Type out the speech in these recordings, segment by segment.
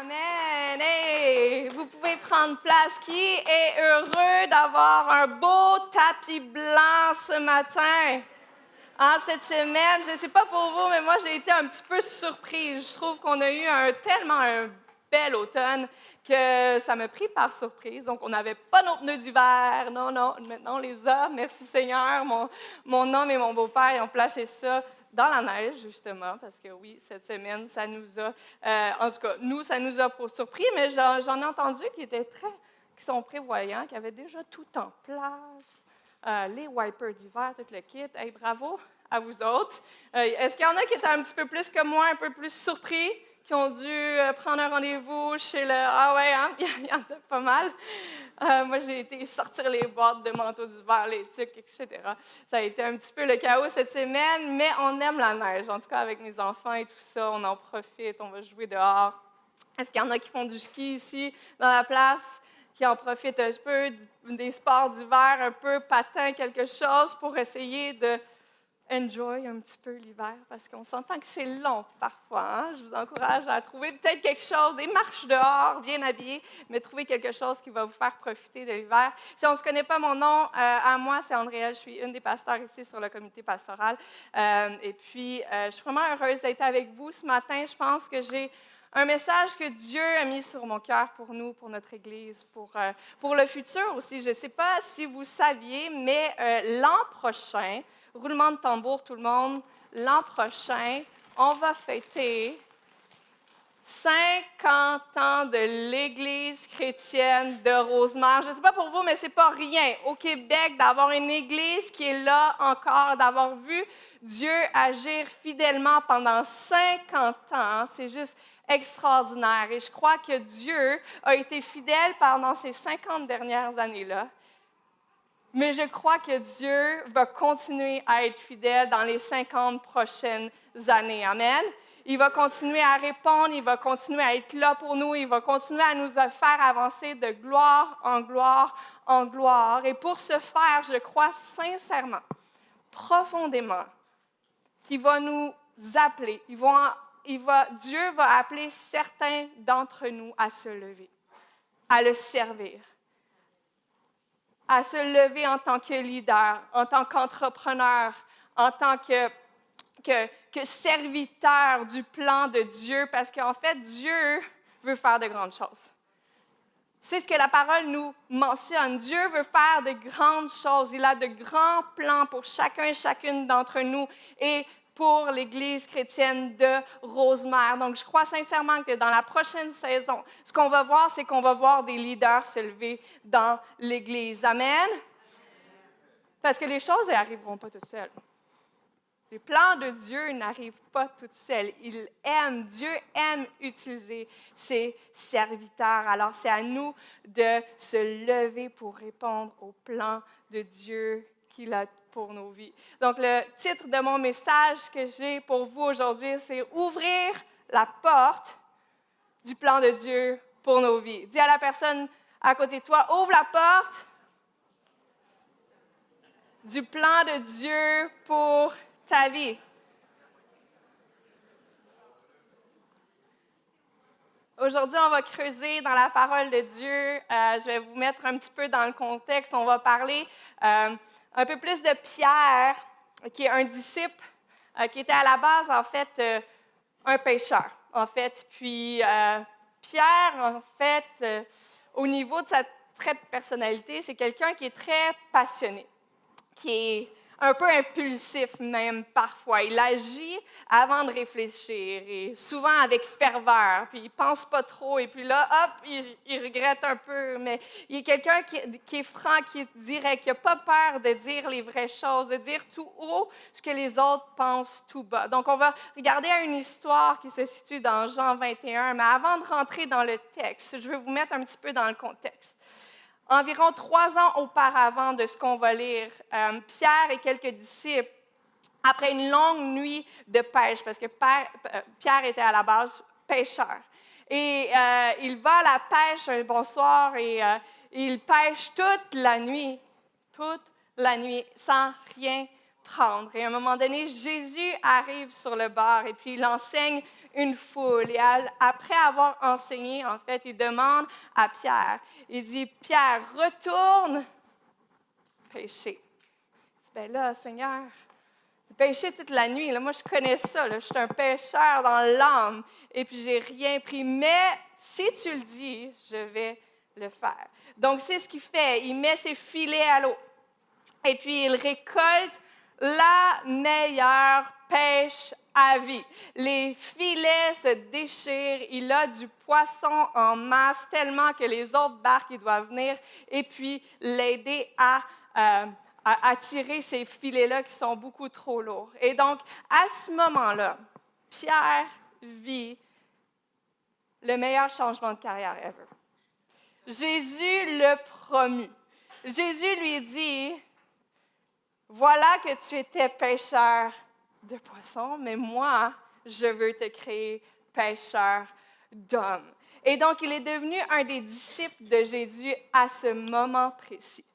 Amen. Hey, vous pouvez prendre place. Qui est heureux d'avoir un beau tapis blanc ce matin? Cette semaine, je ne sais pas pour vous, mais moi, j'ai été un petit peu surprise. Je trouve qu'on a eu tellement un bel automne que ça m'a pris par surprise. Donc, on n'avait pas nos pneus d'hiver. Non, non, maintenant on les a. Merci Seigneur. Mon homme et mon beau-père ils ont placé ça dans la neige, justement, parce que oui, cette semaine, ça nous a, en tout cas, nous, ça nous a surpris, mais j'en ai entendu qui sont prévoyants, qui avaient déjà tout en place. Les wipers d'hiver, tout le kit. Hey, bravo à vous autres. Est-ce qu'il y en a qui étaient un petit peu plus que moi, un peu plus surpris, qui ont dû prendre un rendez-vous chez le... Ah ouais, hein? Il y en a pas mal. Moi, j'ai été sortir les boîtes de manteaux d'hiver, les tucs, etc. Ça a été un petit peu le chaos cette semaine, mais on aime la neige. En tout cas, avec mes enfants et tout ça, on en profite, on va jouer dehors. Est-ce qu'il y en a qui font du ski ici, dans la place, qui en profitent un peu des sports d'hiver, un peu patin, quelque chose, pour essayer de enjoy un petit peu l'hiver, parce qu'on s'entend que c'est long parfois. Hein? Je vous encourage à trouver peut-être quelque chose, des marches dehors, bien habillées, mais trouver quelque chose qui va vous faire profiter de l'hiver. Si on ne se connaît pas, mon nom à moi, c'est Andréelle. Je suis une des pasteurs ici sur le comité pastoral. Et puis, je suis vraiment heureuse d'être avec vous ce matin. Je pense que j'ai un message que Dieu a mis sur mon cœur pour nous, pour notre Église, pour le futur aussi. Je ne sais pas si vous saviez, mais l'an prochain, roulement de tambour tout le monde, l'an prochain, on va fêter 50 ans de l'Église chrétienne de Rosemère. Je ne sais pas pour vous, mais ce n'est pas rien au Québec d'avoir une Église qui est là encore, d'avoir vu Dieu agir fidèlement pendant 50 ans. C'est juste extraordinaire. Et je crois que Dieu a été fidèle pendant ces 50 dernières années-là. Mais je crois que Dieu va continuer à être fidèle dans les 50 prochaines années. Amen. Il va continuer à répondre, il va continuer à être là pour nous, il va continuer à nous faire avancer de gloire en gloire en gloire. Et pour ce faire, je crois sincèrement, profondément, qu'il va nous appeler. Dieu va appeler certains d'entre nous à se lever, à le servir, à se lever en tant que leader, en tant qu'entrepreneur, en tant que serviteur du plan de Dieu, parce qu'en fait, Dieu veut faire de grandes choses. C'est ce que la parole nous mentionne. Dieu veut faire de grandes choses. Il a de grands plans pour chacun et chacune d'entre nous et pour l'Église chrétienne de Rosemère. Donc, je crois sincèrement que dans la prochaine saison, ce qu'on va voir, c'est qu'on va voir des leaders se lever dans l'Église. Amen? Parce que les choses n'arriveront pas toutes seules. Les plans de Dieu n'arrivent pas toutes seuls. Dieu aime utiliser ses serviteurs. Alors, c'est à nous de se lever pour répondre au plan de Dieu qu'il a pour nos vies. Donc, le titre de mon message que j'ai pour vous aujourd'hui, c'est « Ouvrir la porte du plan de Dieu pour nos vies ». Dis à la personne à côté de toi, « Ouvre la porte du plan de Dieu pour ta vie ». Aujourd'hui, on va creuser dans la parole de Dieu. Je vais vous mettre un petit peu dans le contexte. On va parler un peu plus de Pierre, qui est un disciple, qui était à la base, en fait, un pêcheur, en fait. Puis, Pierre, en fait, au niveau de sa trait de personnalité, c'est quelqu'un qui est très passionné, qui est un peu impulsif même parfois. Il agit avant de réfléchir et souvent avec ferveur, puis il ne pense pas trop et puis là, hop, il regrette un peu, mais il est quelqu'un qui est franc, qui est direct, qui n'a pas peur de dire les vraies choses, de dire tout haut ce que les autres pensent tout bas. Donc, on va regarder à une histoire qui se situe dans Jean 21, mais avant de rentrer dans le texte, je vais vous mettre un petit peu dans le contexte. Environ 3 ans auparavant de ce qu'on va lire, Pierre et quelques disciples, après une longue nuit de pêche, parce que Pierre était à la base pêcheur, et il va à la pêche un bon soir et il pêche toute la nuit, sans rien prendre. Et à un moment donné, Jésus arrive sur le bord et puis il enseigne une foule. Et après avoir enseigné, en fait, il demande à Pierre, il dit, « Pierre, retourne pêcher. » Il dit, « Ben là, Seigneur, pêcher toute la nuit, là, moi je connais ça, là, je suis un pêcheur dans l'âme et puis j'ai rien pris. Mais si tu le dis, je vais le faire. » Donc c'est ce qu'il fait, il met ses filets à l'eau et puis il récolte la meilleure pêche à vie. Les filets se déchirent, il a du poisson en masse tellement que les autres barques ils doivent venir et puis l'aider à tirer ces filets-là qui sont beaucoup trop lourds. Et donc, à ce moment-là, Pierre vit le meilleur changement de carrière ever. Jésus l'a promu. Jésus lui dit, « Voilà que tu étais pêcheur de poissons, mais moi, je veux te créer pêcheur d'hommes. » Et donc, il est devenu un des disciples de Jésus à ce moment précis.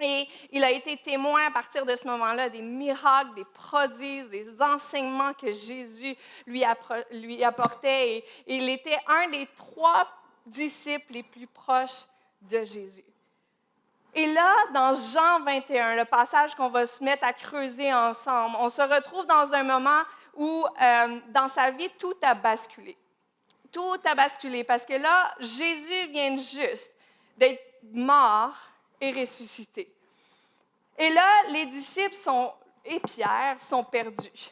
Et il a été témoin à partir de ce moment-là des miracles, des prodiges, des enseignements que Jésus lui apportait. Et il était un des 3 disciples les plus proches de Jésus. Et là, dans Jean 21, le passage qu'on va se mettre à creuser ensemble, on se retrouve dans un moment où, dans sa vie, tout a basculé. Tout a basculé parce que là, Jésus vient juste d'être mort et ressuscité. Et là, les disciples et Pierre sont perdus.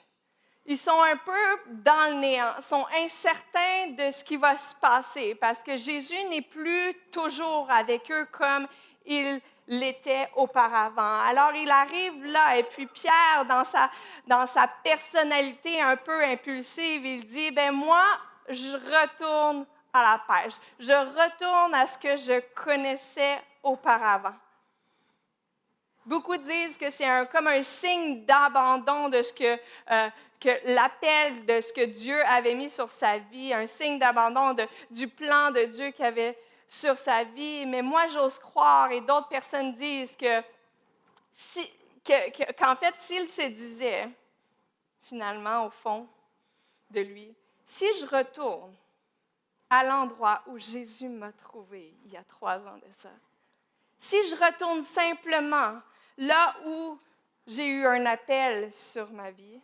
Ils sont un peu dans le néant, sont incertains de ce qui va se passer parce que Jésus n'est plus toujours avec eux comme il l'était auparavant. Alors, il arrive là et puis Pierre, dans sa personnalité un peu impulsive, il dit, « Ben moi, je retourne à la pêche. Je retourne à ce que je connaissais auparavant. » Beaucoup disent que c'est comme un signe d'abandon de ce que l'appel de ce que Dieu avait mis sur sa vie, un signe d'abandon du plan de Dieu qu'il avait sur sa vie. Mais moi, j'ose croire, et d'autres personnes disent qu'en fait, s'il se disait, finalement, au fond de lui, si je retourne à l'endroit où Jésus m'a trouvé il y a 3 ans de ça, si je retourne simplement là où j'ai eu un appel sur ma vie,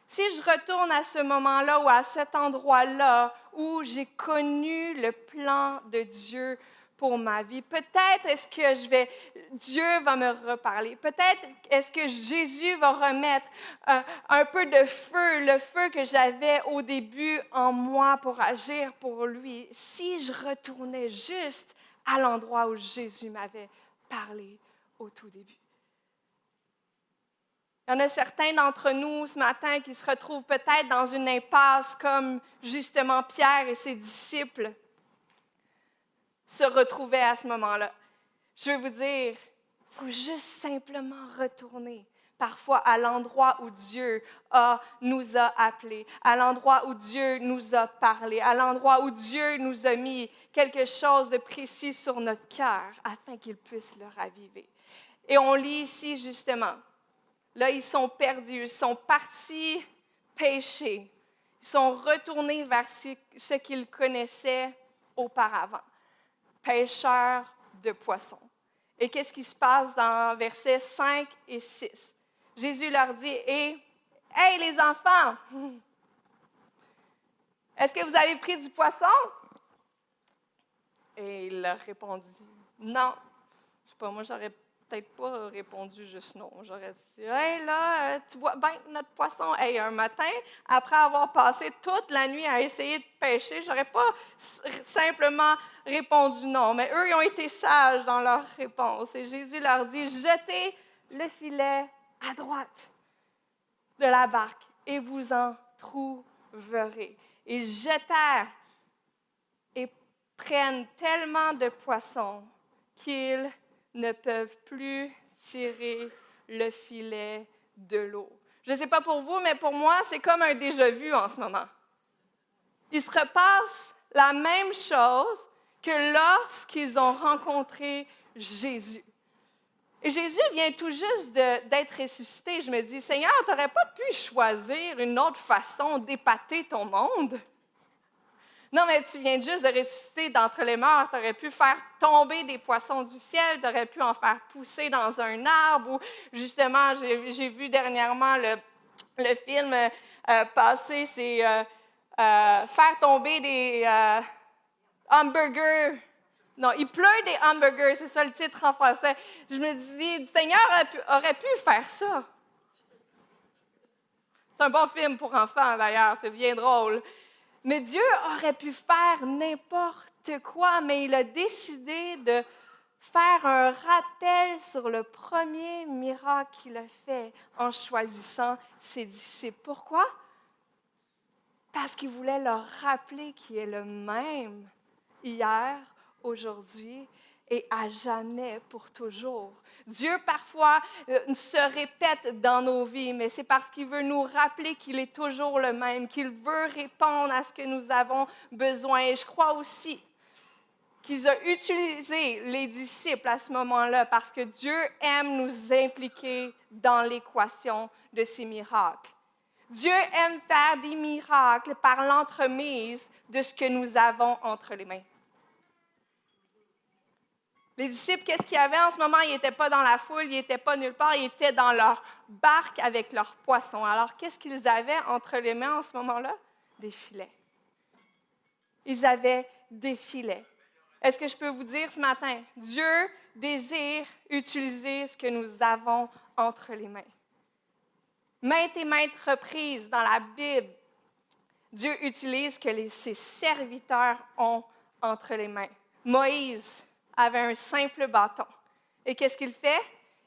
si je retourne à ce moment-là ou à cet endroit-là où j'ai connu le plan de Dieu pour ma vie, peut-être est-ce que Dieu va me reparler. Peut-être est-ce que Jésus va remettre un peu de feu, le feu que j'avais au début en moi pour agir pour lui, si je retournais juste à l'endroit où Jésus m'avait parlé au tout début. Il y en a certains d'entre nous ce matin qui se retrouvent peut-être dans une impasse comme justement Pierre et ses disciples se retrouvaient à ce moment-là. Je veux vous dire, il faut juste simplement retourner parfois à l'endroit où Dieu nous a appelés, à l'endroit où Dieu nous a parlé, à l'endroit où Dieu nous a mis quelque chose de précis sur notre cœur afin qu'il puisse le raviver. Et on lit ici justement, là ils sont perdus, ils sont partis pécher, ils sont retournés vers ce qu'ils connaissaient auparavant, pêcheurs de poissons. Et qu'est-ce qui se passe dans versets 5 et 6? Jésus leur dit, « Hey les enfants, est-ce que vous avez pris du poisson? » Et il leur répondit, « Non. » Je sais pas, moi j'aurais peut-être pas répondu juste non. J'aurais dit, « Hey là, tu vois bien notre poisson. » Hey, un matin, après avoir passé toute la nuit à essayer de pêcher, j'aurais pas simplement répondu non. Mais eux, ils ont été sages dans leur réponse. Et Jésus leur dit, « Jetez le filet à droite de la barque et vous en trouverez. » Ils jetèrent et prennent tellement de poissons qu'ils ne peuvent plus tirer le filet de l'eau. Je ne sais pas pour vous, mais pour moi, c'est comme un déjà-vu en ce moment. Il se repasse la même chose que lorsqu'ils ont rencontré Jésus. Et Jésus vient tout juste d'être ressuscité. Je me dis, Seigneur, tu n'aurais pas pu choisir une autre façon d'épater ton monde? Non, mais tu viens juste de ressusciter d'entre les morts. Tu aurais pu faire tomber des poissons du ciel, tu aurais pu en faire pousser dans un arbre. Ou justement, j'ai vu dernièrement le film passer, c'est faire tomber des hamburgers. Non, il pleut des hamburgers, c'est ça le titre en français. Je me dis, le Seigneur aurait pu faire ça. C'est un bon film pour enfants, d'ailleurs, c'est bien drôle. Mais Dieu aurait pu faire n'importe quoi, mais il a décidé de faire un rappel sur le premier miracle qu'il a fait en choisissant ses disciples. Pourquoi? Parce qu'il voulait leur rappeler qu'il est le même hier, aujourd'hui et à jamais pour toujours. Dieu, parfois, se répète dans nos vies, mais c'est parce qu'il veut nous rappeler qu'il est toujours le même, qu'il veut répondre à ce que nous avons besoin. Et je crois aussi qu'il a utilisé les disciples à ce moment-là parce que Dieu aime nous impliquer dans l'équation de ces miracles. Dieu aime faire des miracles par l'entremise de ce que nous avons entre les mains. Les disciples, qu'est-ce qu'il y avait en ce moment? Ils n'étaient pas dans la foule, ils n'étaient pas nulle part, ils étaient dans leur barque avec leurs poissons. Alors, qu'est-ce qu'ils avaient entre les mains en ce moment-là? Des filets. Ils avaient des filets. Est-ce que je peux vous dire ce matin, Dieu désire utiliser ce que nous avons entre les mains. Maintes et maintes reprises dans la Bible, Dieu utilise ce que ses serviteurs ont entre les mains. Moïse avait un simple bâton. Et qu'est-ce qu'il fait?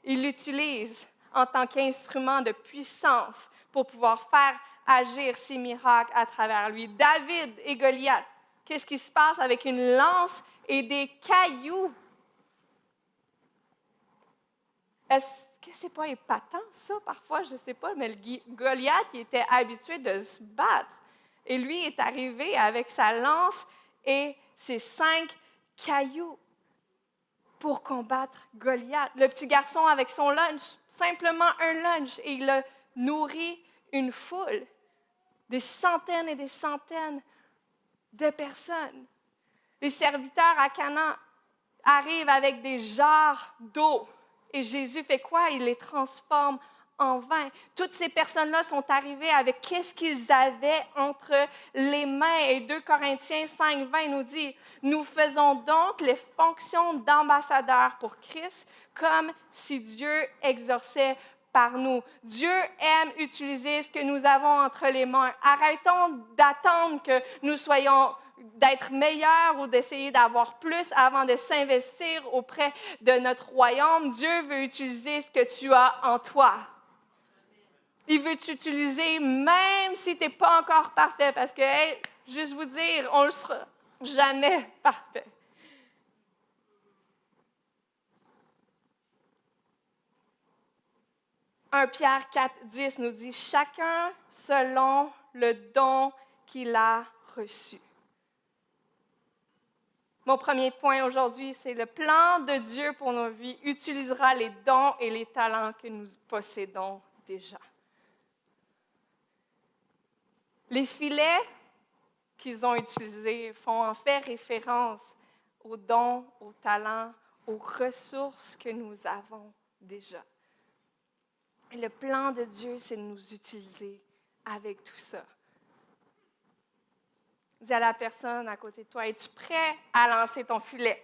Il l'utilise en tant qu'instrument de puissance pour pouvoir faire agir ses miracles à travers lui. David et Goliath, qu'est-ce qui se passe avec une lance et des cailloux? Est-ce que c'est pas épatant, ça, parfois? Je ne sais pas, mais Goliath, il était habitué de se battre. Et lui est arrivé avec sa lance et ses 5 cailloux pour combattre Goliath. Le petit garçon avec son lunch, simplement un lunch, et il a nourri une foule, des centaines et des centaines de personnes. Les serviteurs à Canaan arrivent avec des jarres d'eau. Et Jésus fait quoi? Il les transforme en vin. Toutes ces personnes-là sont arrivées avec qu'est-ce qu'ils avaient entre les mains. Et 2 Corinthiens 5, 20 nous dit, « Nous faisons donc les fonctions d'ambassadeurs pour Christ comme si Dieu exerçait par nous. » Dieu aime utiliser ce que nous avons entre les mains. Arrêtons d'attendre que nous soyons d'être meilleurs ou d'essayer d'avoir plus avant de s'investir auprès de notre royaume. Dieu veut utiliser ce que tu as en toi. Il veut t'utiliser même si tu n'es pas encore parfait, parce que, hey, juste vous dire, on ne sera jamais parfait. Pierre 4, 10 nous dit « Chacun selon le don qu'il a reçu. » Mon premier point aujourd'hui, c'est le plan de Dieu pour nos vies utilisera les dons et les talents que nous possédons déjà. Les filets qu'ils ont utilisés font en fait référence aux dons, aux talents, aux ressources que nous avons déjà. Et le plan de Dieu, c'est de nous utiliser avec tout ça. Dis à la personne à côté de toi, es-tu prêt à lancer ton filet?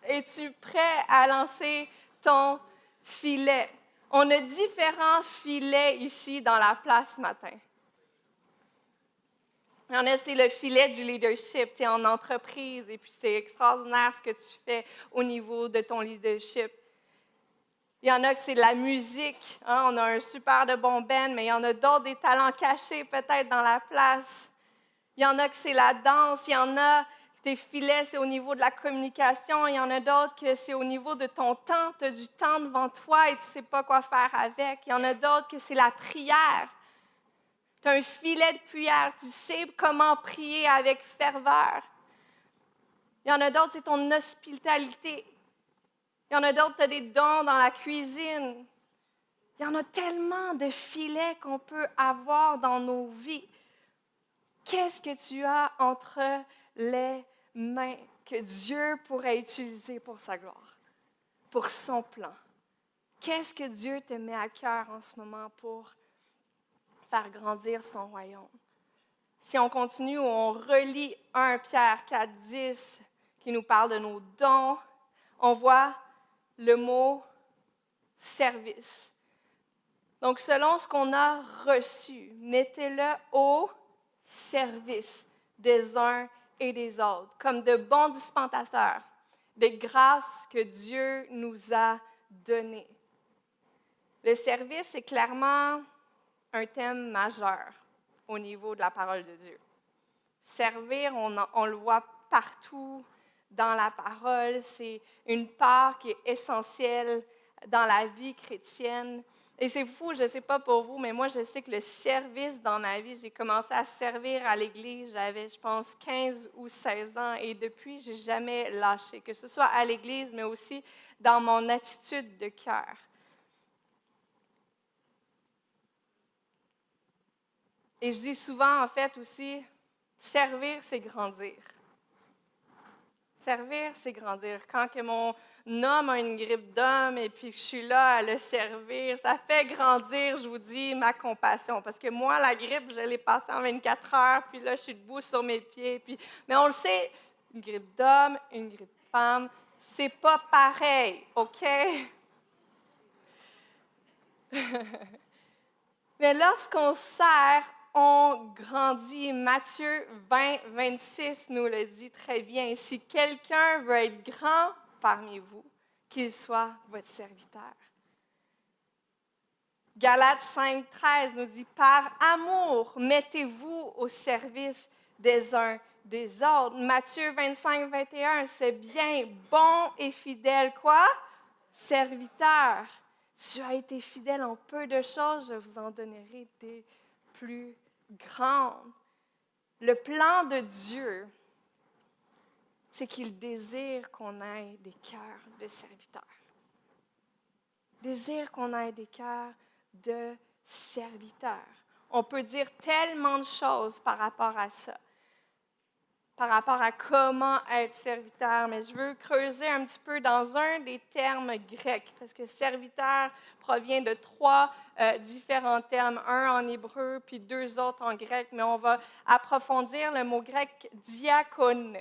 Es-tu prêt à lancer ton filet? On a différents filets ici dans la place ce matin. Il y en a, c'est le filet du leadership. Tu es en entreprise et puis c'est extraordinaire ce que tu fais au niveau de ton leadership. Il y en a que c'est de la musique. Hein? On a un super de bon band, mais il y en a d'autres, des talents cachés peut-être dans la place. Il y en a que c'est la danse. Il y en a tes filets, c'est au niveau de la communication. Il y en a d'autres que c'est au niveau de ton temps. Tu as du temps devant toi et tu ne sais pas quoi faire avec. Il y en a d'autres que c'est la prière. Tu as un filet de prière. Tu sais comment prier avec ferveur. Il y en a d'autres, c'est ton hospitalité. Il y en a d'autres, tu as des dons dans la cuisine. Il y en a tellement de filets qu'on peut avoir dans nos vies. Qu'est-ce que tu as entre les mains que Dieu pourrait utiliser pour sa gloire, pour son plan? Qu'est-ce que Dieu te met à cœur en ce moment pour faire grandir son royaume? Si on continue, on relit 1 Pierre 4,10 qui nous parle de nos dons, on voit le mot service. Donc, selon ce qu'on a reçu, mettez-le au service des uns et des autres, comme de bons dispensateurs des grâces que Dieu nous a données. Le service est clairement un thème majeur au niveau de la parole de Dieu. Servir, on le voit partout dans la parole, c'est une part qui est essentielle dans la vie chrétienne. Et c'est fou, je ne sais pas pour vous, mais moi, je sais que le service dans ma vie, j'ai commencé à servir à l'Église, j'avais, je pense, 15 ou 16 ans, et depuis, je n'ai jamais lâché, que ce soit à l'Église, mais aussi dans mon attitude de cœur. Et je dis souvent, en fait, aussi, servir, c'est grandir. Servir, c'est grandir. Quand que mon homme a une grippe d'homme et puis que je suis là à le servir, ça fait grandir, je vous dis, ma compassion. Parce que moi, la grippe, je l'ai passée en 24 heures, puis là, je suis debout sur mes pieds. Mais on le sait, une grippe d'homme, une grippe de femme, c'est pas pareil, OK? Mais lorsqu'on sert, on grandit. Matthieu 20, 26 nous le dit très bien. Si quelqu'un veut être grand parmi vous, qu'il soit votre serviteur. Galates 5, 13 nous dit, par amour, mettez-vous au service des uns des autres. Matthieu 25, 21, c'est bien, bon et fidèle, quoi? Serviteur. Tu as été fidèle en peu de choses, je vous en donnerai des plus grandes. Le plan de Dieu, c'est qu'il désire qu'on ait des cœurs de serviteurs. Désire qu'on ait des cœurs de serviteurs. On peut dire tellement de choses par rapport à ça, par rapport à comment être serviteur, mais je veux creuser un petit peu dans un des termes grecs, parce que serviteur provient de 3 différents termes, un en hébreu, puis 2 autres en grec, mais on va approfondir le mot grec diakone.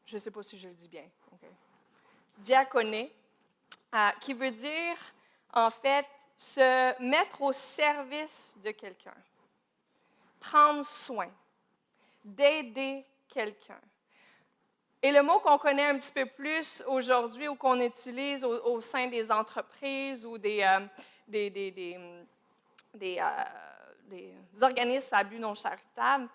Je ne sais pas si je le dis bien. Okay. Diakoné, qui veut dire, en fait, se mettre au service de quelqu'un, prendre soin, d'aider quelqu'un. Et le mot qu'on connaît un petit peu plus aujourd'hui ou qu'on utilise au sein des entreprises ou des organismes à but non charitable,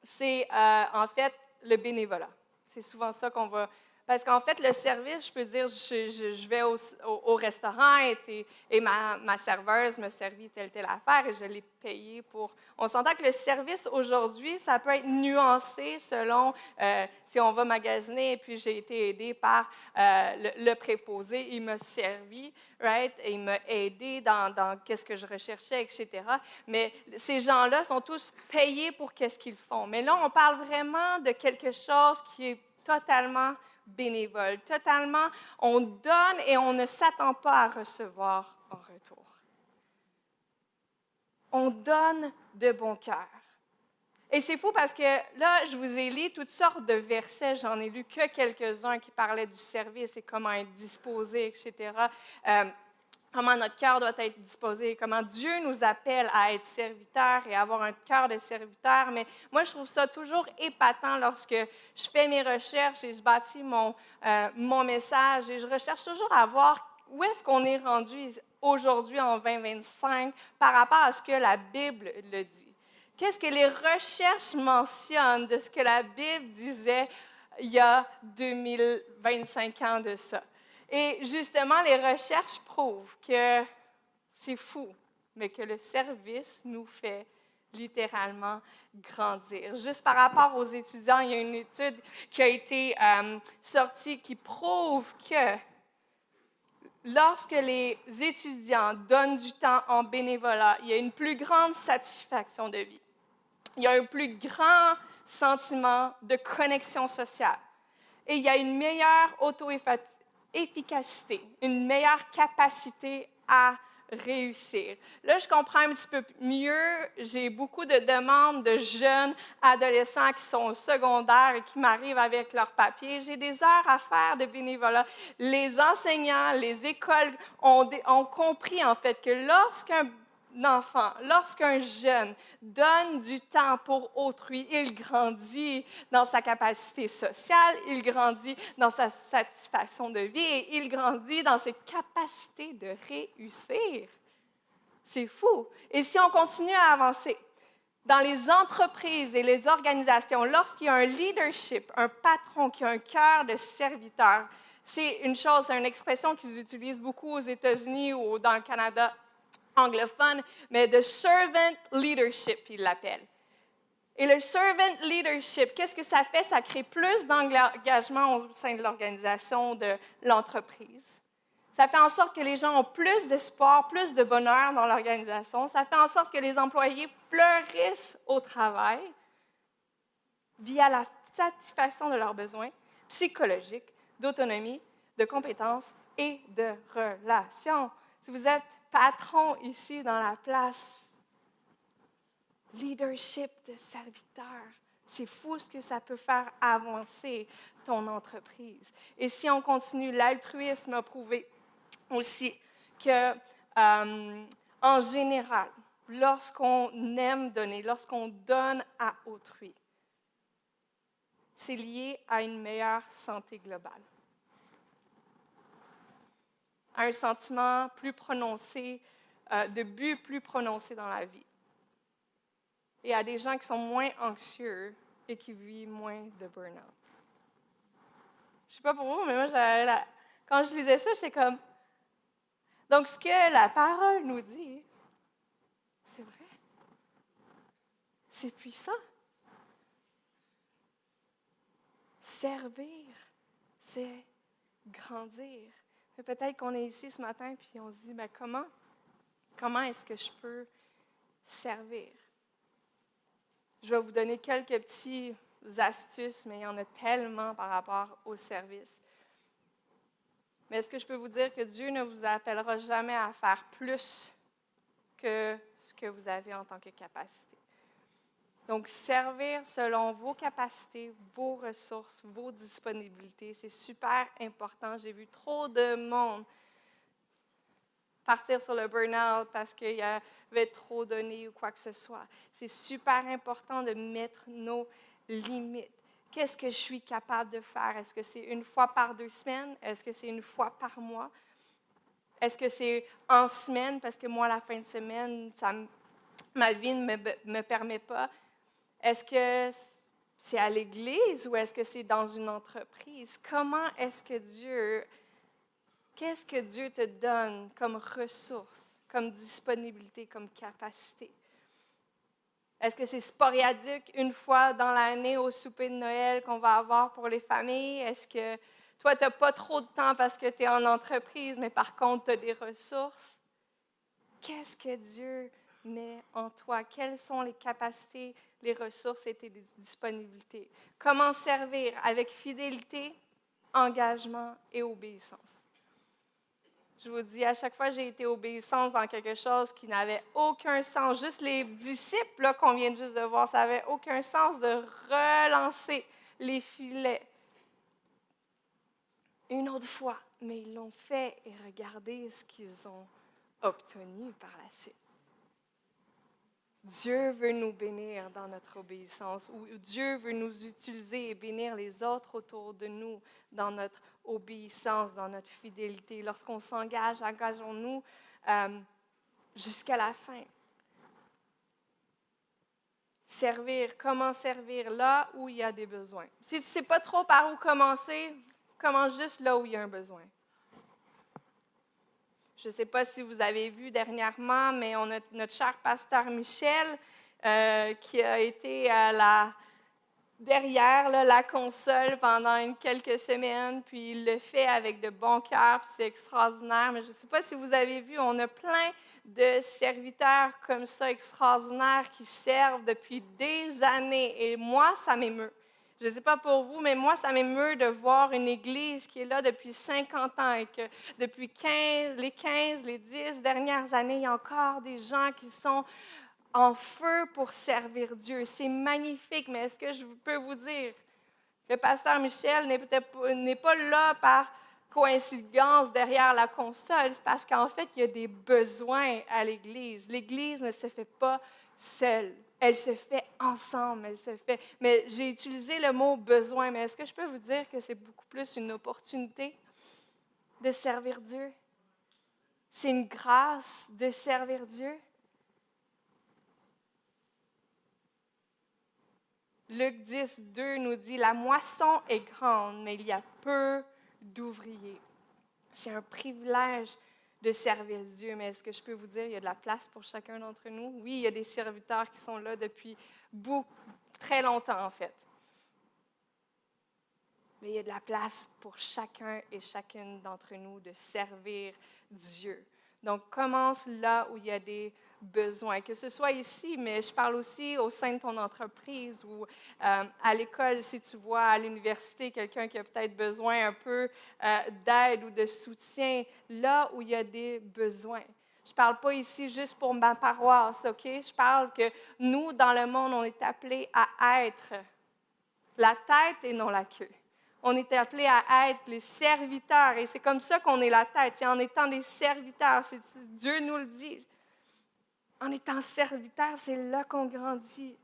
c'est en fait le bénévolat. C'est souvent ça qu'on va... Parce qu'en fait, le service, je peux dire, je vais au restaurant et ma serveuse me servit telle affaire et je l'ai payée pour... On s'entend que le service aujourd'hui, ça peut être nuancé selon si on va magasiner et puis j'ai été aidée par le préposé, il m'a servi, right? Et il m'a aidé dans qu'est-ce que je recherchais, etc. Mais ces gens-là sont tous payés pour qu'est-ce qu'ils font. Mais là, on parle vraiment de quelque chose qui est totalement bénévole, totalement, on donne et on ne s'attend pas à recevoir en retour. On donne de bon cœur. Et c'est fou parce que là, je vous ai lu toutes sortes de versets, j'en ai lu que quelques-uns qui parlaient du service et comment être disposé, etc. Comment notre cœur doit être disposé, comment Dieu nous appelle à être serviteurs et avoir un cœur de serviteur. Mais moi, je trouve ça toujours épatant lorsque je fais mes recherches et je bâtis mon message et je recherche toujours à voir où est-ce qu'on est rendu aujourd'hui en 2025 par rapport à ce que la Bible le dit. Qu'est-ce que les recherches mentionnent de ce que la Bible disait il y a 2025 ans de ça? Et justement, les recherches prouvent que c'est fou, mais que le service nous fait littéralement grandir. Juste par rapport aux étudiants, il y a une étude qui a été sortie qui prouve que lorsque les étudiants donnent du temps en bénévolat, il y a une plus grande satisfaction de vie. il y a un plus grand sentiment de connexion sociale. Et il y a une meilleure auto-efficacité, une meilleure capacité à réussir. Là, je comprends un petit peu mieux. J'ai beaucoup de demandes de jeunes adolescents qui sont au secondaire et qui m'arrivent avec leurs papiers. J'ai des heures à faire de bénévolat. Les enseignants, les écoles ont compris en fait que lorsqu'un lorsqu'un jeune donne du temps pour autrui, il grandit dans sa capacité sociale, il grandit dans sa satisfaction de vie et il grandit dans ses capacités de réussir. C'est fou. Et si on continue à avancer, dans les entreprises et les organisations, lorsqu'il y a un leadership, un patron qui a un cœur de serviteur, c'est une chose, c'est une expression qu'ils utilisent beaucoup aux États-Unis ou dans le Canada anglophone, mais de servant leadership, ils l'appellent. Et le servant leadership, qu'est-ce que ça fait? Ça crée plus d'engagement au sein de l'organisation, de l'entreprise. Ça fait en sorte que les gens ont plus d'espoir, plus de bonheur dans l'organisation. Ça fait en sorte que les employés fleurissent au travail via la satisfaction de leurs besoins psychologiques, d'autonomie, de compétences et de relations. Si vous êtes patron ici dans la place, leadership de serviteur, c'est fou ce que ça peut faire avancer ton entreprise. Et si on continue, l'altruisme a prouvé aussi que, en général, lorsqu'on aime donner, lorsqu'on donne à autrui, c'est lié à une meilleure santé globale, à un sentiment plus prononcé, de but plus prononcé dans la vie. Et à des gens qui sont moins anxieux et qui vivent moins de burn-out. Je ne sais pas pour vous, mais moi, quand je lisais ça, j'étais comme... Donc, ce que la parole nous dit, c'est vrai. C'est puissant. Servir, c'est grandir. Mais peut-être qu'on est ici ce matin puis on se dit, ben comment est-ce que je peux servir? Je vais vous donner quelques petites astuces, mais il y en a tellement par rapport au service. Mais est-ce que je peux vous dire que Dieu ne vous appellera jamais à faire plus que ce que vous avez en tant que capacité? Donc, servir selon vos capacités, vos ressources, vos disponibilités, c'est super important. J'ai vu trop de monde partir sur le burn-out parce qu'il y avait trop donné ou quoi que ce soit. C'est super important de mettre nos limites. Qu'est-ce que je suis capable de faire? Est-ce que c'est une fois par 2 semaines? Est-ce que c'est une fois par mois? Est-ce que c'est en semaine? Parce que moi, la fin de semaine, ma vie ne me permet pas. Est-ce que c'est à l'église ou est-ce que c'est dans une entreprise? Qu'est-ce que Dieu te donne comme ressources, comme disponibilité, comme capacité? Est-ce que c'est sporadique une fois dans l'année au souper de Noël qu'on va avoir pour les familles? Est-ce que toi, tu n'as pas trop de temps parce que tu es en entreprise, mais par contre, tu as des ressources? Qu'est-ce que Dieu met en toi? Quelles sont les capacités, les ressources et tes disponibilités? Comment servir avec fidélité, engagement et obéissance? Je vous dis, à chaque fois, j'ai été obéissance dans quelque chose qui n'avait aucun sens. Juste les disciples là, qu'on vient juste de voir, ça n'avait aucun sens de relancer les filets une autre fois. Mais ils l'ont fait et regardez ce qu'ils ont obtenu par la suite. Dieu veut nous bénir dans notre obéissance, ou Dieu veut nous utiliser et bénir les autres autour de nous dans notre obéissance, dans notre fidélité. Lorsqu'on s'engage, engageons-nous jusqu'à la fin. Servir, comment servir là où il y a des besoins. Si tu ne sais pas trop par où commencer, commence juste là où il y a un besoin. Je ne sais pas si vous avez vu dernièrement, mais on a notre cher pasteur Michel qui a été derrière la console pendant quelques semaines, puis il le fait avec de bon cœur, puis c'est extraordinaire. Mais je ne sais pas si vous avez vu, on a plein de serviteurs comme ça extraordinaires qui servent depuis des années. Et moi, ça m'émeut. Je ne sais pas pour vous, mais moi, ça m'émeut de voir une Église qui est là depuis 50 ans et que depuis les 10 dernières années, il y a encore des gens qui sont en feu pour servir Dieu. C'est magnifique, mais est-ce que je peux vous dire que pasteur Michel n'est pas là par coïncidence derrière la console? C'est parce qu'en fait, il y a des besoins à l'Église. L'Église ne se fait pas seule. Elle se fait ensemble, elle se fait. Mais j'ai utilisé le mot besoin, mais est-ce que je peux vous dire que c'est beaucoup plus une opportunité de servir Dieu? C'est une grâce de servir Dieu. Luc 10, 2 nous dit, « La moisson est grande, mais il y a peu d'ouvriers. » C'est un privilège de servir Dieu, mais est-ce que je peux vous dire, il y a de la place pour chacun d'entre nous? Oui, il y a des serviteurs qui sont là depuis très longtemps, en fait. Mais il y a de la place pour chacun et chacune d'entre nous de servir Dieu. Donc, commence là où il y a des besoins, que ce soit ici, mais je parle aussi au sein de ton entreprise ou à l'école, si tu vois à l'université quelqu'un qui a peut-être besoin un peu d'aide ou de soutien, là où il y a des besoins. Je ne parle pas ici juste pour ma paroisse, OK? Je parle que nous, dans le monde, on est appelés à être la tête et non la queue. On est appelés à être les serviteurs et c'est comme ça qu'on est la tête. Et en étant des serviteurs, Dieu nous le dit. En étant serviteur, c'est là qu'on grandit.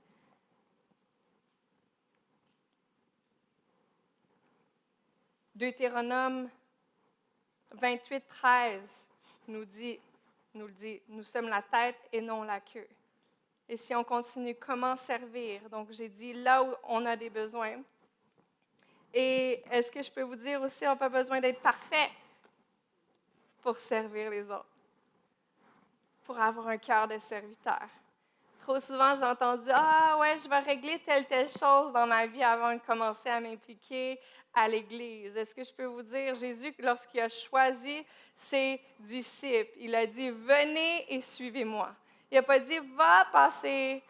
Deutéronome 28, 13 nous le dit, nous sommes la tête et non la queue. Et si on continue, comment servir? Donc, j'ai dit là où on a des besoins. Et est-ce que je peux vous dire aussi, on n'a pas besoin d'être parfait pour servir les autres, pour avoir un cœur de serviteur. Trop souvent, j'ai entendu « Ah ouais, je vais régler telle chose dans ma vie avant de commencer à m'impliquer à l'Église. » Est-ce que je peux vous dire, Jésus, lorsqu'il a choisi ses disciples, il a dit « Venez et suivez-moi. » Il n'a pas dit « Va passer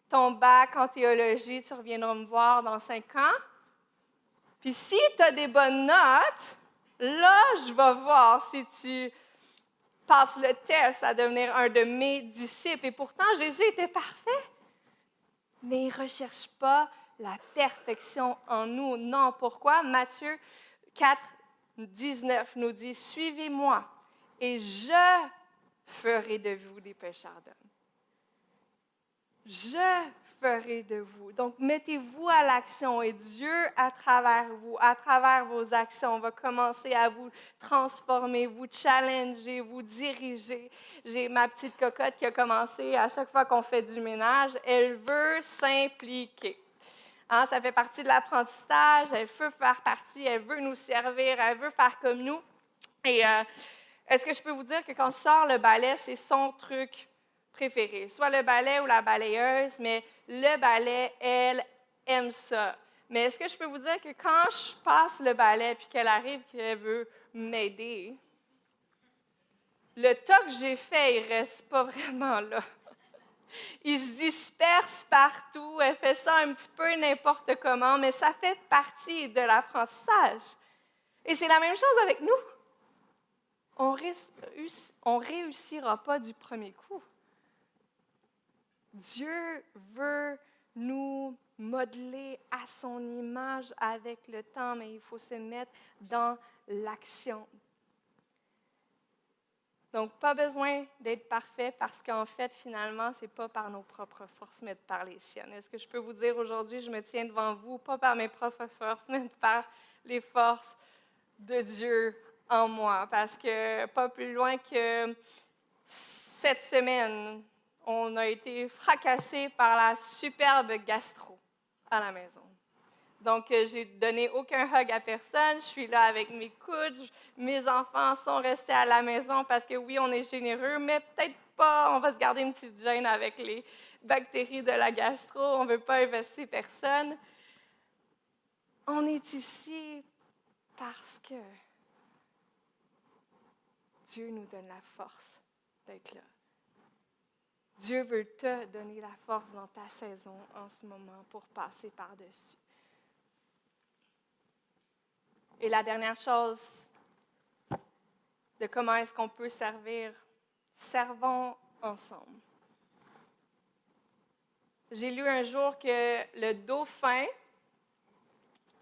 ton bac en théologie, tu reviendras me voir dans 5 ans. Puis si tu as des bonnes notes, là, je vais voir si tu passe le test à devenir un de mes disciples. » Et pourtant, Jésus était parfait. Mais il ne recherche pas la perfection en nous. Non, pourquoi? Matthieu 4, 19 nous dit « Suivez-moi et je ferai de vous des pécheurs d'hommes. » Je ferai de vous. Donc, mettez-vous à l'action et Dieu, à travers vous, à travers vos actions, va commencer à vous transformer, vous challenger, vous diriger. J'ai ma petite cocotte qui a commencé, à chaque fois qu'on fait du ménage, elle veut s'impliquer. Hein, ça fait partie de l'apprentissage, elle veut faire partie, elle veut nous servir, elle veut faire comme nous. Et est-ce que je peux vous dire que quand je sors le balai, c'est son truc préféré, soit le balai ou la balayeuse, mais le balai, elle aime ça. Mais est-ce que je peux vous dire que quand je passe le balai puis qu'elle arrive, qu'elle veut m'aider, le tas que j'ai fait, il ne reste pas vraiment là. Il se disperse partout, elle fait ça un petit peu n'importe comment, mais ça fait partie de l'apprentissage. Et c'est la même chose avec nous. On ne réussira pas du premier coup. Dieu veut nous modeler à son image avec le temps, mais il faut se mettre dans l'action. Donc, pas besoin d'être parfait parce qu'en fait, finalement, ce n'est pas par nos propres forces, mais par les siennes. Est-ce que je peux vous dire aujourd'hui, je me tiens devant vous, pas par mes propres forces, mais par les forces de Dieu en moi. Parce que pas plus loin que cette semaine, on a été fracassés par la superbe gastro à la maison. Donc, j'ai donné aucun hug à personne. Je suis là avec mes coudes. Mes enfants sont restés à la maison parce que oui, on est généreux, mais peut-être pas. On va se garder une petite gêne avec les bactéries de la gastro. On ne veut pas investir personne. On est ici parce que Dieu nous donne la force d'être là. Dieu veut te donner la force dans ta saison en ce moment pour passer par-dessus. Et la dernière chose de comment est-ce qu'on peut servir, servons ensemble. J'ai lu un jour que le dauphin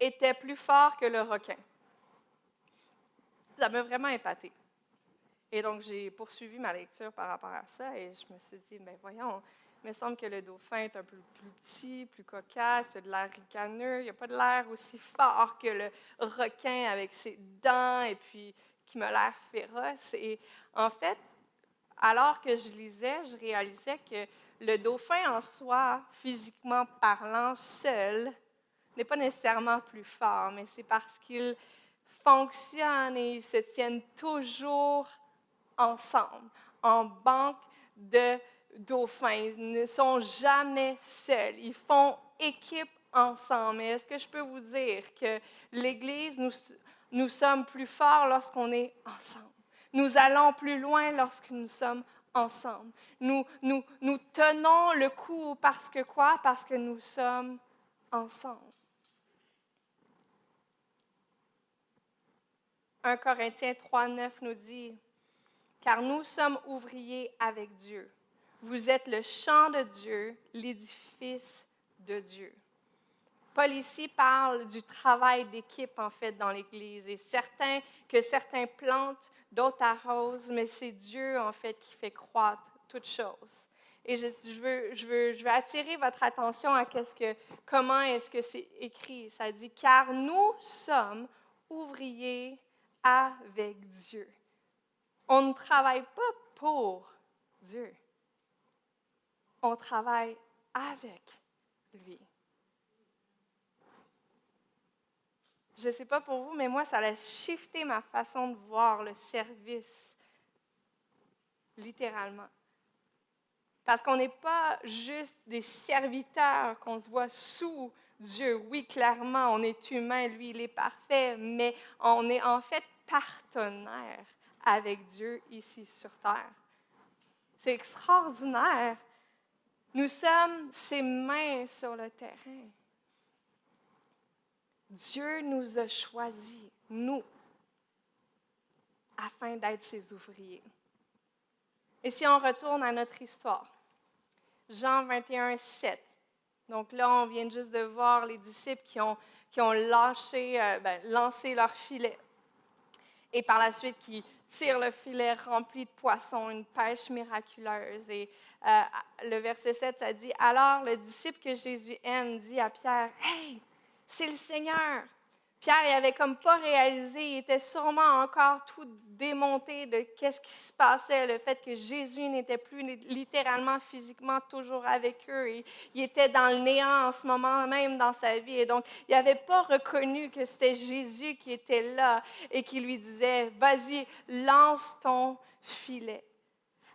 était plus fort que le requin. Ça m'a vraiment épaté. Et donc, j'ai poursuivi ma lecture par rapport à ça et je me suis dit, bien voyons, il me semble que le dauphin est un peu plus petit, plus cocasse, il a de l'air ricaneux, il n'a pas de l'air aussi fort que le requin avec ses dents et puis qui m'a l'air féroce. Et en fait, alors que je lisais, je réalisais que le dauphin en soi, physiquement parlant, seul, n'est pas nécessairement plus fort, mais c'est parce qu'ils fonctionnent et ils se tiennent toujours ensemble, en banque de dauphins. Ils ne sont jamais seuls. Ils font équipe ensemble. Et est-ce que je peux vous dire que l'Église, nous sommes plus forts lorsqu'on est ensemble. Nous allons plus loin lorsque nous sommes ensemble. Nous tenons le coup parce que quoi? Parce que nous sommes ensemble. 1 Corinthiens 3,9 nous dit « Car nous sommes ouvriers avec Dieu. Vous êtes le champ de Dieu, l'édifice de Dieu. » Paul ici parle du travail d'équipe, en fait, dans l'Église. Et certains plantent, d'autres arrosent, mais c'est Dieu, en fait, qui fait croître toutes choses. Et je veux attirer votre attention à comment est-ce que c'est écrit. Ça dit « Car nous sommes ouvriers avec Dieu. » On ne travaille pas pour Dieu. On travaille avec lui. Je ne sais pas pour vous, mais moi, ça a shifté ma façon de voir le service, littéralement. Parce qu'on n'est pas juste des serviteurs, qu'on se voit sous Dieu. Oui, clairement, on est humain, lui, il est parfait, mais on est en fait partenaire avec Dieu ici sur terre. C'est extraordinaire. Nous sommes ses mains sur le terrain. Dieu nous a choisis, nous, afin d'être ses ouvriers. Et si on retourne à notre histoire, Jean 21, 7. Donc là, on vient juste de voir les disciples qui ont lancé leur filet. Et par la suite, qui tirent le filet rempli de poissons, une pêche miraculeuse. Et le verset 7, ça dit « Alors le disciple que Jésus aime dit à Pierre, « Hey, c'est le Seigneur! » Pierre, il n'avait comme pas réalisé, il était sûrement encore tout démonté de qu'est-ce qui se passait, le fait que Jésus n'était plus littéralement, physiquement toujours avec eux. Et il était dans le néant en ce moment même dans sa vie. Et donc, il n'avait pas reconnu que c'était Jésus qui était là et qui lui disait, « Vas-y, lance ton filet. »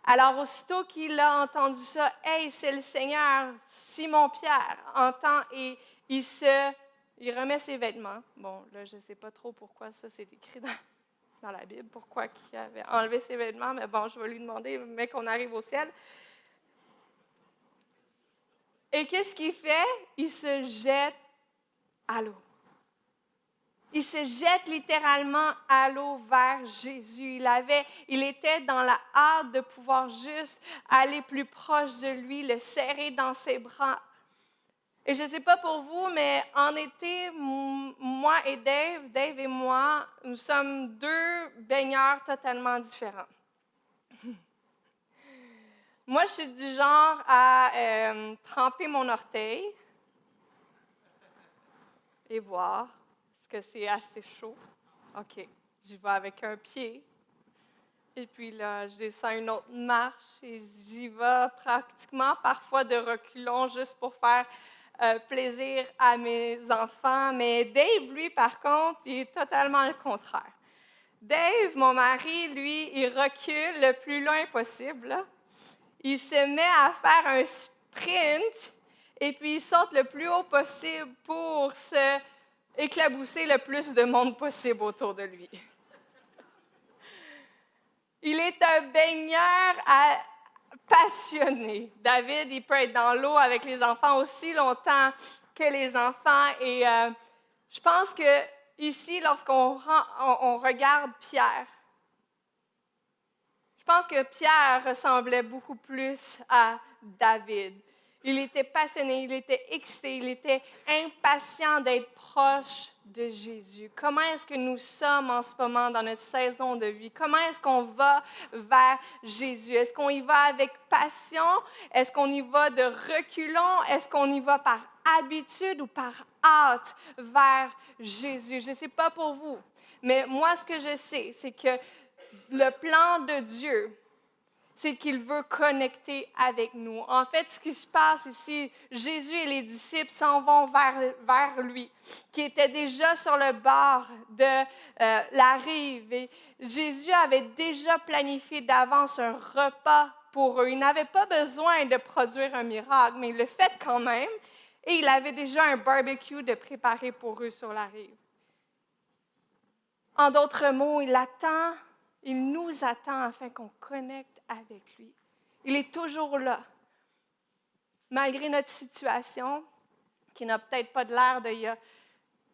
Alors, aussitôt qu'il a entendu ça, « Hey, c'est le Seigneur! » Simon-Pierre entend et il remet ses vêtements. Bon, là, je ne sais pas trop pourquoi ça, c'est écrit dans la Bible, pourquoi il avait enlevé ses vêtements, mais bon, je vais lui demander, mais qu'on arrive au ciel. Et qu'est-ce qu'il fait? Il se jette à l'eau. Il se jette littéralement à l'eau vers Jésus. Il était dans la hâte de pouvoir juste aller plus proche de lui, le serrer dans ses bras. Et je ne sais pas pour vous, mais en été, moi et Dave et moi, nous sommes deux baigneurs totalement différents. Moi, je suis du genre à tremper mon orteil et voir est-ce que c'est assez chaud. OK, j'y vais avec un pied. Et puis là, je descends une autre marche et j'y vais pratiquement, parfois de reculons, juste pour faire plaisir à mes enfants. Mais Dave, lui, par contre, il est totalement le contraire. Dave, mon mari, lui, il recule le plus loin possible. Là. Il se met à faire un sprint et puis il saute le plus haut possible pour se éclabousser le plus de monde possible autour de lui. Il est un baigneur passionné. David, il peut être dans l'eau avec les enfants aussi longtemps que les enfants. Et je pense que ici, lorsqu'on on regarde Pierre, je pense que Pierre ressemblait beaucoup plus à David. Il était passionné, il était excité, il était impatient d'être proche de Jésus. Comment est-ce que nous sommes en ce moment dans notre saison de vie? Comment est-ce qu'on va vers Jésus? Est-ce qu'on y va avec passion? Est-ce qu'on y va de reculons? Est-ce qu'on y va par habitude ou par hâte vers Jésus? Je ne sais pas pour vous, mais moi, ce que je sais, c'est que le plan de Dieu, c'est qu'il veut connecter avec nous. En fait, ce qui se passe ici, Jésus et les disciples s'en vont vers lui, qui était déjà sur le bord de la rive. Et Jésus avait déjà planifié d'avance un repas pour eux. Il n'avait pas besoin de produire un miracle, mais il le fait quand même. Et il avait déjà un barbecue de préparer pour eux sur la rive. En d'autres mots, il nous attend afin qu'on connecte avec lui. Il est toujours là. Malgré notre situation, qui n'a peut-être pas de l'air de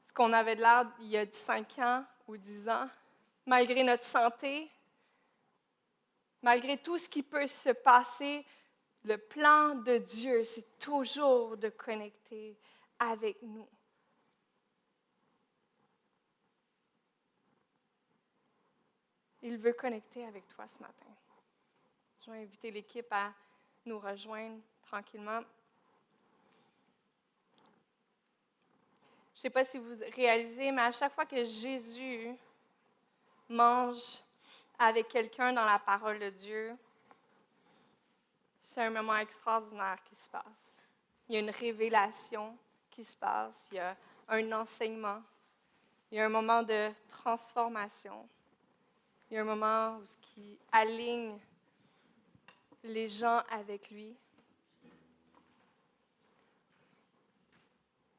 ce qu'on avait de l'air il y a 5 ans ou 10 ans, malgré notre santé, malgré tout ce qui peut se passer, le plan de Dieu, c'est toujours de connecter avec nous. Il veut connecter avec toi ce matin. Je vais inviter l'équipe à nous rejoindre tranquillement. Je ne sais pas si vous réalisez, mais à chaque fois que Jésus mange avec quelqu'un dans la parole de Dieu, c'est un moment extraordinaire qui se passe. Il y a une révélation qui se passe, il y a un enseignement, il y a un moment de transformation, il y a un moment où il aligne les gens avec lui.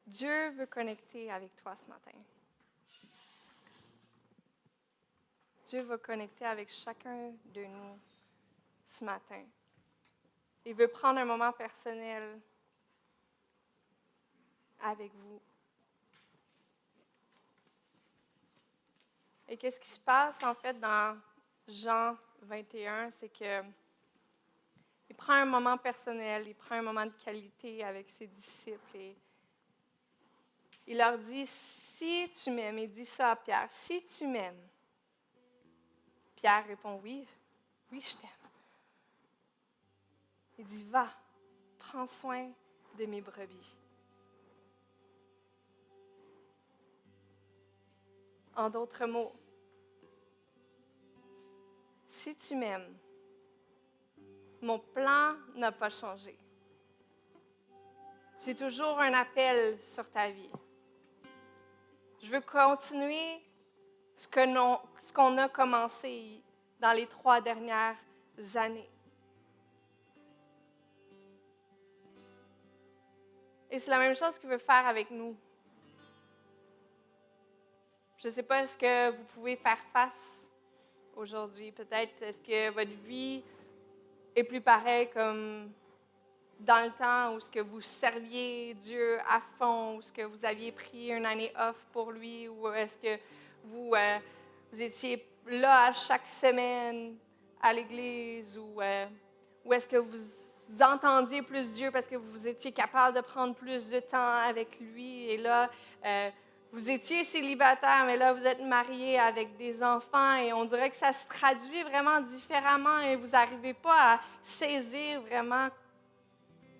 Dieu veut connecter avec toi ce matin. Dieu veut connecter avec chacun de nous ce matin. Il veut prendre un moment personnel avec vous. Et qu'est-ce qui se passe en fait dans Jean 21, c'est que il prend un moment personnel, il prend un moment de qualité avec ses disciples et il leur dit, si tu m'aimes, il dit ça à Pierre, si tu m'aimes. Pierre répond, oui, je t'aime. Il dit, va, prends soin de mes brebis. En d'autres mots, si tu m'aimes, mon plan n'a pas changé. J'ai toujours un appel sur ta vie. Je veux continuer ce qu'on a commencé dans les 3 dernières années. Et c'est la même chose qu'il veut faire avec nous. Je ne sais pas, est-ce que vous pouvez faire face aujourd'hui? Peut-être, est-ce que votre vie est plus pareille comme dans le temps où ce que vous serviez Dieu à fond, où ce que vous aviez pris une année off pour lui, ou est-ce que vous étiez là à chaque semaine à l'église, ou est-ce que vous entendiez plus Dieu parce que vous étiez capable de prendre plus de temps avec lui, et là, vous étiez célibataire, mais là, vous êtes marié avec des enfants, et on dirait que ça se traduit vraiment différemment, et vous n'arrivez pas à saisir vraiment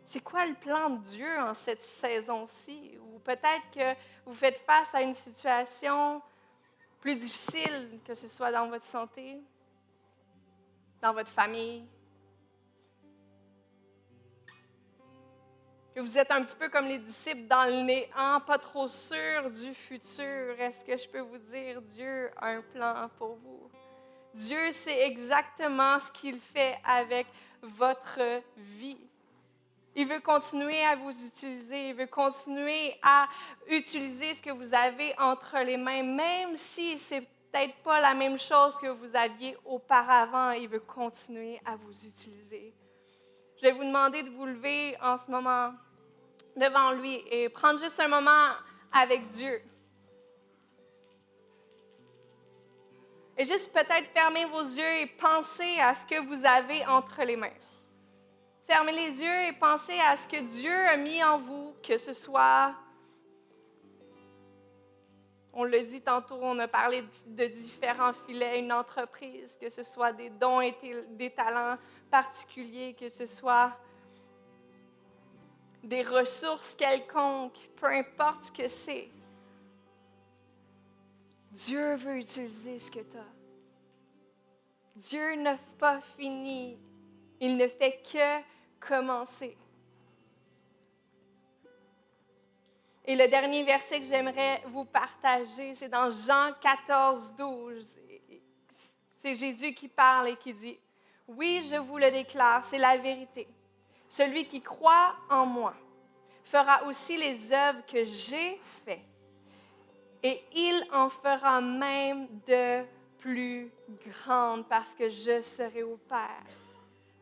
c'est quoi le plan de Dieu en cette saison-ci? Ou peut-être que vous faites face à une situation plus difficile, que ce soit dans votre santé, dans votre famille. Que vous êtes un petit peu comme les disciples dans le néant, pas trop sûrs du futur. Est-ce que je peux vous dire, Dieu a un plan pour vous? Dieu sait exactement ce qu'il fait avec votre vie. Il veut continuer à vous utiliser. Il veut continuer à utiliser ce que vous avez entre les mains, même si ce n'est peut-être pas la même chose que vous aviez auparavant. Il veut continuer à vous utiliser. je vais vous demander de vous lever en ce moment devant lui et prendre juste un moment avec Dieu. Et juste peut-être fermer vos yeux et penser à ce que vous avez entre les mains. Fermez les yeux et pensez à ce que Dieu a mis en vous, que ce soit, on l'a dit tantôt, on a parlé de différents filets, une entreprise, que ce soit des dons et des talents particuliers, que ce soit des ressources quelconques, peu importe ce que c'est. Dieu veut utiliser ce que tu as. Dieu n'a pas fini. Il ne fait que commencer. Et le dernier verset que j'aimerais vous partager, c'est dans Jean 14, 12. C'est Jésus qui parle et qui dit, « Oui, je vous le déclare, c'est la vérité. Celui qui croit en moi fera aussi les œuvres que j'ai faites. Et il en fera même de plus grandes parce que je serai au Père. »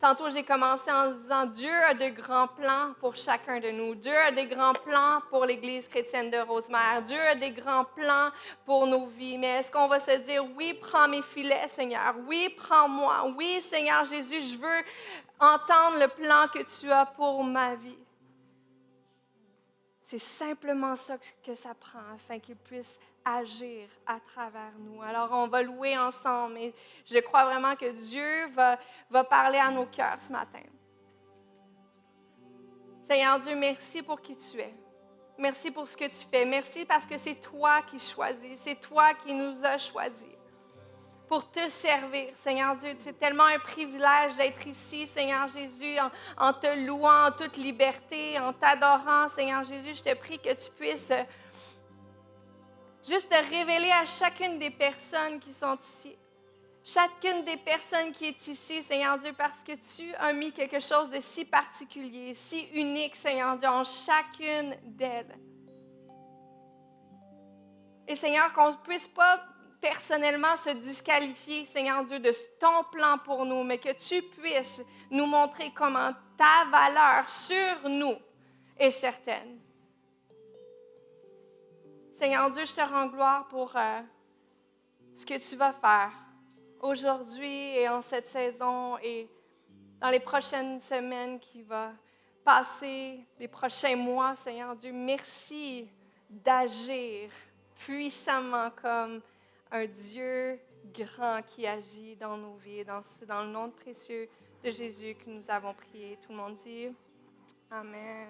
Tantôt, j'ai commencé en disant, Dieu a de grands plans pour chacun de nous. Dieu a des grands plans pour l'Église chrétienne de Rosemère. Dieu a des grands plans pour nos vies. Mais est-ce qu'on va se dire, oui, prends mes filets, Seigneur. Oui, prends-moi. Oui, Seigneur Jésus, je veux entendre le plan que tu as pour ma vie. C'est simplement ça que ça prend afin qu'il puisse agir à travers nous. Alors, on va louer ensemble et je crois vraiment que Dieu va parler à nos cœurs ce matin. Seigneur Dieu, merci pour qui tu es. Merci pour ce que tu fais. Merci parce que c'est toi qui choisis. C'est toi qui nous as choisis pour te servir, Seigneur Dieu. C'est tellement un privilège d'être ici, Seigneur Jésus, en te louant en toute liberté, en t'adorant, Seigneur Jésus. Je te prie que tu puisses juste te révéler à chacune des personnes qui sont ici. Chacune des personnes qui est ici, Seigneur Dieu, parce que tu as mis quelque chose de si particulier, si unique, Seigneur Dieu, en chacune d'elles. Et Seigneur, qu'on ne puisse pas personnellement se disqualifier, Seigneur Dieu, de ton plan pour nous, mais que tu puisses nous montrer comment ta valeur sur nous est certaine. Seigneur Dieu, je te rends gloire pour ce que tu vas faire aujourd'hui et en cette saison et dans les prochaines semaines qui vont passer, les prochains mois, Seigneur Dieu. Merci d'agir puissamment comme un Dieu grand qui agit dans nos vies. C'est dans le nom précieux de Jésus que nous avons prié. Tout le monde dit Amen.